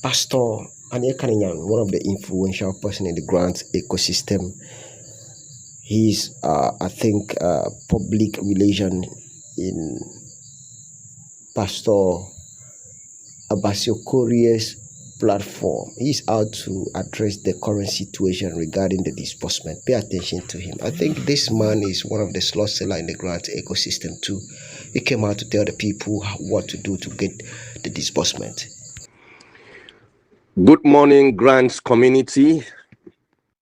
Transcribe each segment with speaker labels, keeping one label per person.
Speaker 1: Pastor Aniekan Inyang, one of the influential person in the grant ecosystem. He's, I think, public relation in Pastor Abasio Korea's platform. He's out to address the current situation regarding the disbursement. Pay attention to him. I think this man is one of the slot seller in the grant ecosystem too. He came out to tell the people what to do to get the disbursement.
Speaker 2: Good morning, grants community,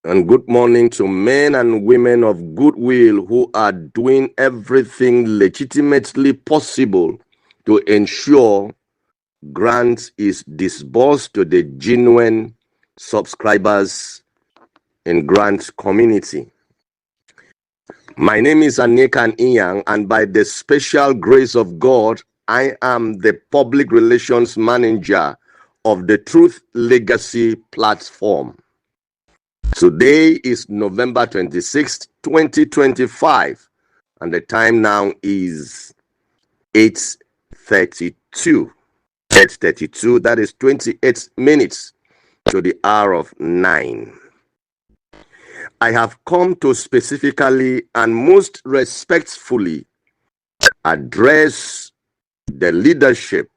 Speaker 2: and good morning to men and women of goodwill who are doing everything legitimately possible to ensure grant is disbursed to the genuine subscribers in grant community. My name is Aniekan Inyang, and by the special grace of God, I am the public relations manager of the Truth Legacy platform. Today is November 26th, 2025, and the time now is 8:32. 8:32, that is 28 minutes to the hour of 9. I have come to specifically and most respectfully address the leadership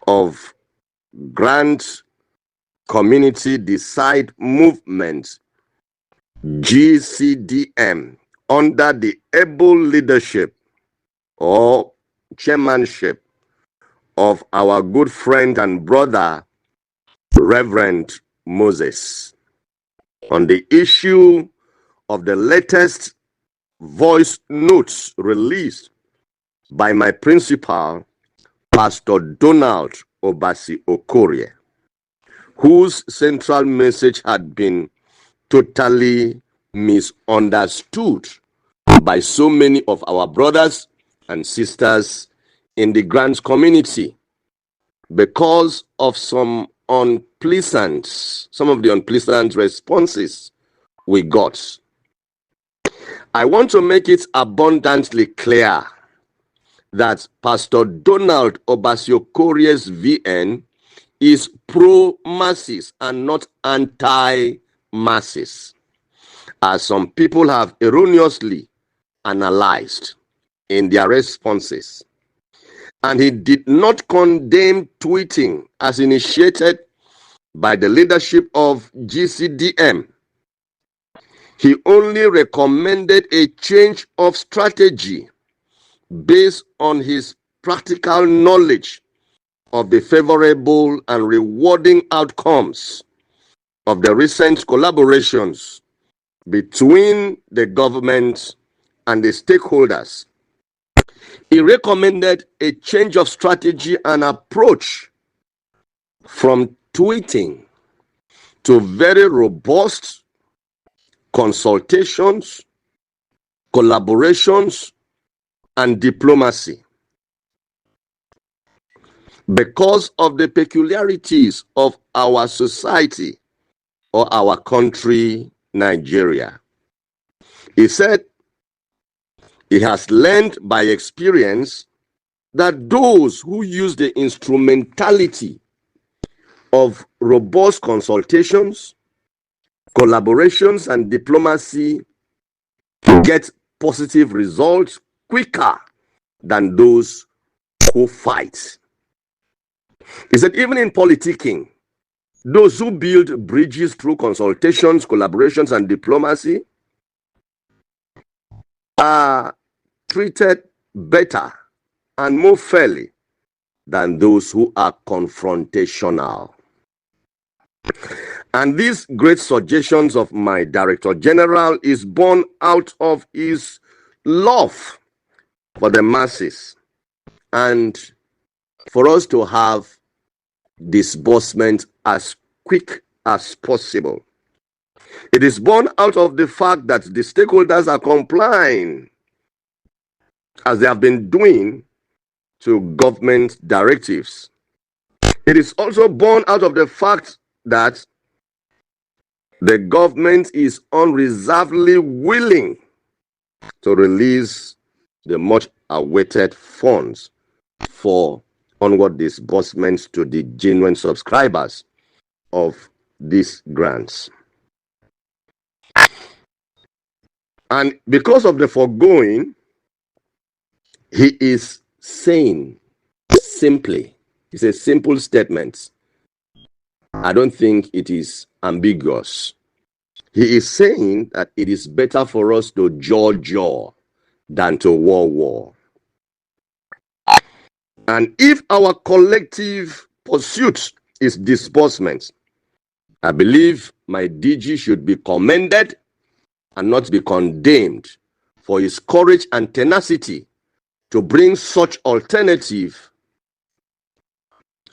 Speaker 2: of Grant Community Decide Movement, GCDM, under the able leadership or chairmanship of our good friend and brother, Reverend Moses, on the issue of the latest voice notes released by my principal, Pastor Donald Obasi Okorie, whose central message had been totally misunderstood by so many of our brothers and sisters in the grants community because of some of the unpleasant responses we got. I want to make it abundantly clear that Pastor Donald Obasi Okorie's VN is pro-masses and not anti-masses, as some people have erroneously analyzed in their responses. And he did not condemn tweeting as initiated by the leadership of GCDM. He only recommended a change of strategy based on his practical knowledge of the favorable and rewarding outcomes of the recent collaborations between the government and the stakeholders. He recommended a change of strategy and approach from tweeting to very robust consultations, collaborations, and diplomacy. Because of the peculiarities of our society or our country, Nigeria. He said he has learned by experience that those who use the instrumentality of robust consultations, collaborations, and diplomacy get positive results quicker than those who fight. He said even in politicking, those who build bridges through consultations, collaborations, and diplomacy are treated better and more fairly than those who are confrontational. And these great suggestions of my Director General is born out of his love for the masses and for us to have disbursement as quick as possible. It is born out of the fact that the stakeholders are complying, as they have been doing, to government directives. It is also born out of the fact that the government is unreservedly willing to release the much awaited funds for onward disbursements to the genuine subscribers of these grants. And because of the foregoing, he is saying simply, it's a simple statement. I don't think it is ambiguous. He is saying that it is better for us to jaw than to war. And if our collective pursuit is disbursement, I believe my DG should be commended and not be condemned for his courage and tenacity to bring such alternative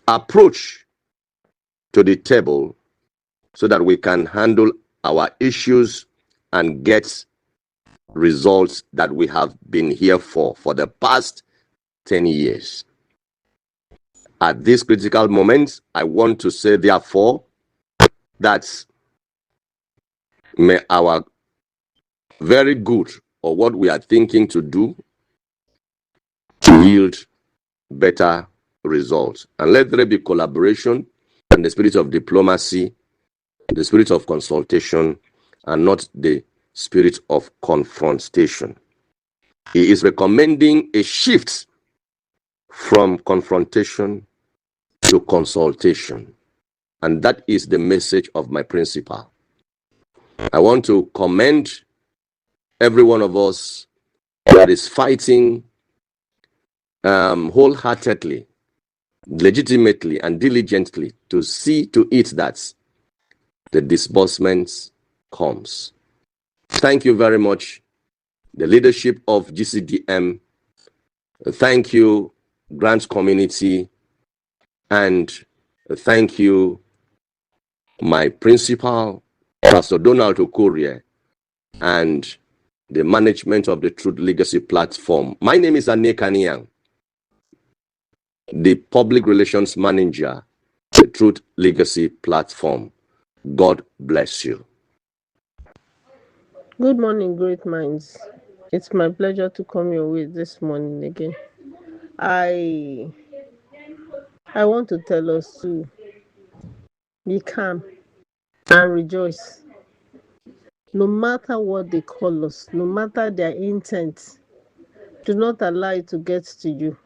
Speaker 2: approach to the table so that we can handle our issues and get results that we have been here for the past 10 years. At this critical moment, I want to say, therefore, that may our very good, or what we are thinking to do, yield better results. And let there be collaboration and the spirit of diplomacy, the spirit of consultation, and not the spirit of confrontation. He is recommending a shift from confrontation to consultation. And that is the message of my principal. I want to commend every one of us that is fighting wholeheartedly, legitimately, and diligently to see to it that the disbursements comes. Thank you very much, the leadership of GCDM. Thank you, grants community, and thank you, my principal, Pastor Donald Okorie, and the management of the Truth Legacy platform. My name is Aniekan Inyang, the public relations manager, the Truth Legacy platform. God bless you.
Speaker 3: Good morning, great minds. It's my pleasure to come your way this morning again. I want to tell us to be calm and rejoice. No matter what they call us, no matter their intent, do not allow it to get to you.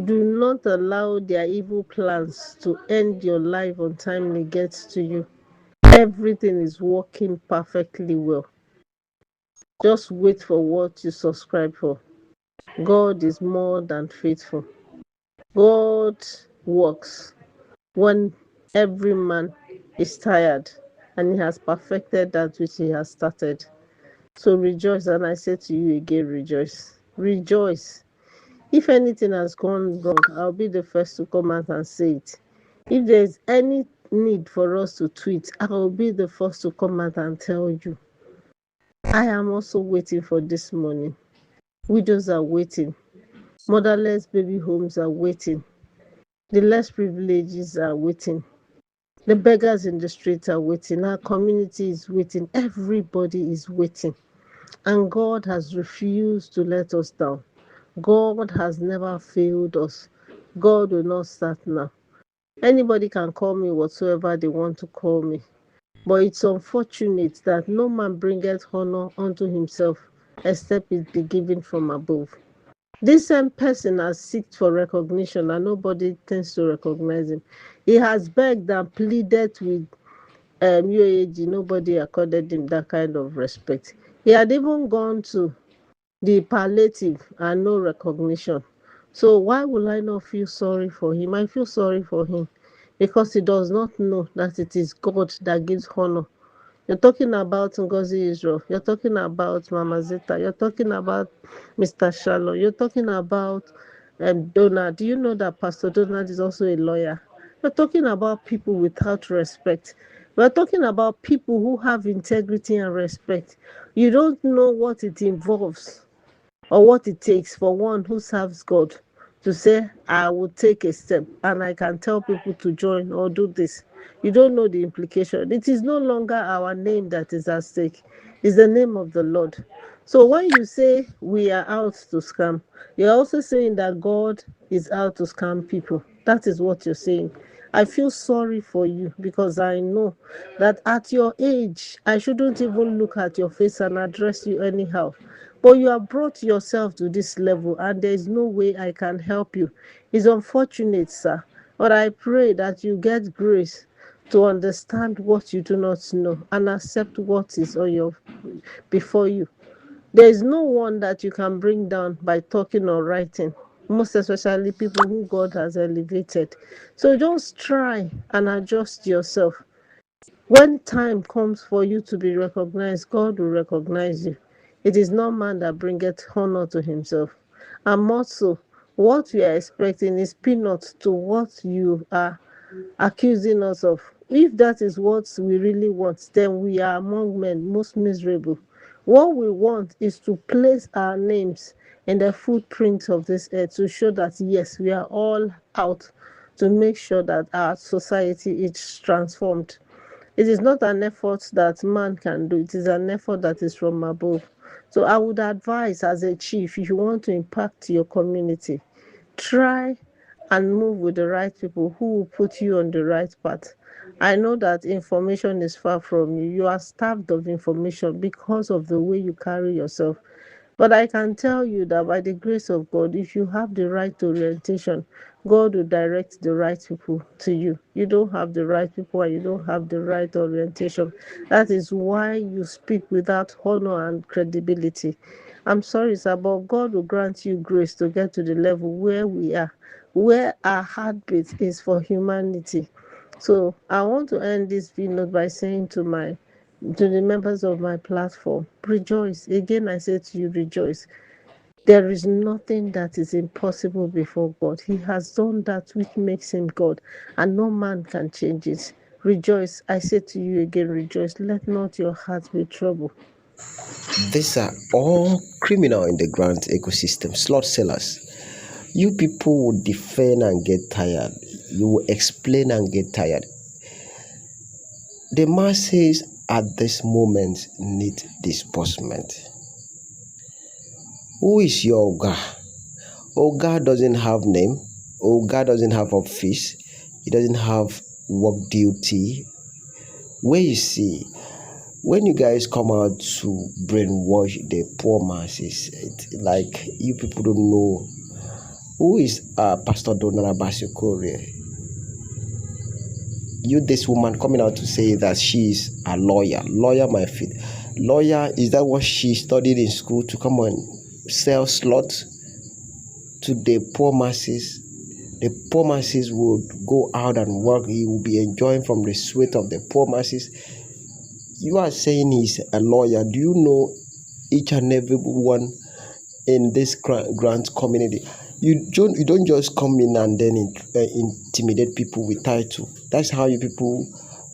Speaker 3: Do not allow their evil plans to end your life untimely get to you. Everything is working perfectly well. Just wait for what you subscribe for. God is more than faithful. God works when every man is tired, and he has perfected that which he has started. So rejoice, and I say to you again, rejoice. Rejoice. If anything has gone wrong, I'll be the first to come out and say it. If there's any need for us to tweet, I will be the first to come out and tell you. I am also waiting for this morning. Widows are waiting. Motherless baby homes are waiting. The less privileged are waiting. The beggars in the streets are waiting. Our community is waiting. Everybody is waiting. And God has refused to let us down. God has never failed us. God will not start now. Anybody can call me whatsoever they want to call me. But it's unfortunate that no man bringeth honor unto himself, except it be given from above. This same person has sought for recognition and nobody tends to recognize him. He has begged and pleaded with UAG, nobody accorded him that kind of respect. He had even gone to the palliative and no recognition. So why will I not feel sorry for him? I feel sorry for him because he does not know that it is God that gives honor. You're talking about Ngozi Israel. You're talking about Mama Zeta. You're talking about Mr. Shalom. You're talking about Donald. Do you know that Pastor Donald is also a lawyer? We're talking about people without respect. We're talking about people who have integrity and respect. You don't know what it involves or what it takes for one who serves God to say, I will take a step and I can tell people to join or do this. You don't know the implication. It is no longer our name that is at stake, it's the name of the Lord. So when you say we are out to scam, you're also saying that God is out to scam people. That is what you're saying. I feel sorry for you because I know that at your age, I shouldn't even look at your face and address you anyhow. But you have brought yourself to this level, and there is no way I can help you. It's unfortunate, sir, but I pray that you get grace to understand what you do not know and accept what is on your before you. There is no one that you can bring down by talking or writing, most especially people who God has elevated. So just try and adjust yourself. When time comes for you to be recognized, God will recognize you. It is not man that bringeth honor to himself. And more so, what we are expecting is peanuts to what you are accusing us of. If that is what we really want, then we are among men most miserable. What we want is to place our names in the footprints of this earth to show that yes, we are all out to make sure that our society is transformed. It is not an effort that man can do, it is an effort that is from above. So I would advise as a chief, if you want to impact your community, try and move with the right people who will put you on the right path. I know that information is far from you. You are starved of information because of the way you carry yourself. But I can tell you that by the grace of God, if you have the right orientation, God will direct the right people to you. You don't have the right people and you don't have the right orientation. That is why you speak without honor and credibility. I'm sorry, sir, but God will grant you grace to get to the level where we are, where our heartbeat is for humanity. So I want to end this video by saying to the members of my platform, rejoice. Again, I say to you, rejoice. There is nothing that is impossible before God. He has done that which makes him God, and no man can change it. Rejoice. I say to you again, rejoice. Let not your heart be troubled.
Speaker 1: These are all criminal in the grant ecosystem, slot sellers. You people will defend and get tired. You will explain and get tired. The masses at this moment need disbursement. Who is your Oga? Oga doesn't have name. Oga doesn't have office. He doesn't have work duty. Where you see, when you guys come out to brainwash the poor masses, it's like you people don't know who is Pastor Donara Basukore. You, this woman coming out to say that she is a lawyer. Lawyer, my feet. Lawyer, is that what she studied in school to come and sell slots to the poor masses? The poor masses would go out and work. He will be enjoying from the sweat of the poor masses. You are saying he's a lawyer. Do you know each and every one in this grant community? You don't just come in and then intimidate people with title. That's how you people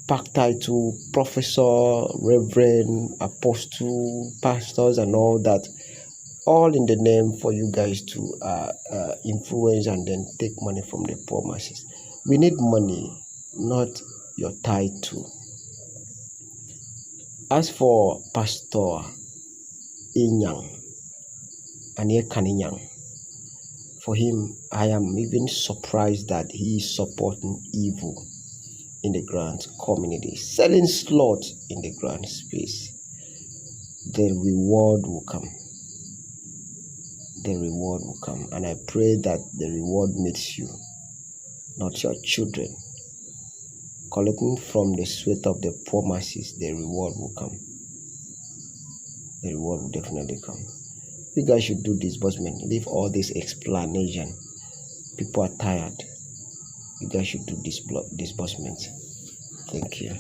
Speaker 1: pack title, professor, reverend, apostle, pastors, and all that, all in the name for you guys to influence and then take money from the poor masses. We need money, not your title. As for Pastor Inyang Inyang Inyang, for him, I am even surprised that he is supporting evil in the grant community, selling slots in the grant space. The reward will come. The reward will come. And I pray that the reward meets you, not your children. Collecting from the sweat of the poor masses, the reward will come. The reward will definitely come. You guys should do disbursement. Leave all this explanation. People are tired. You guys should do disbursement. Thank you.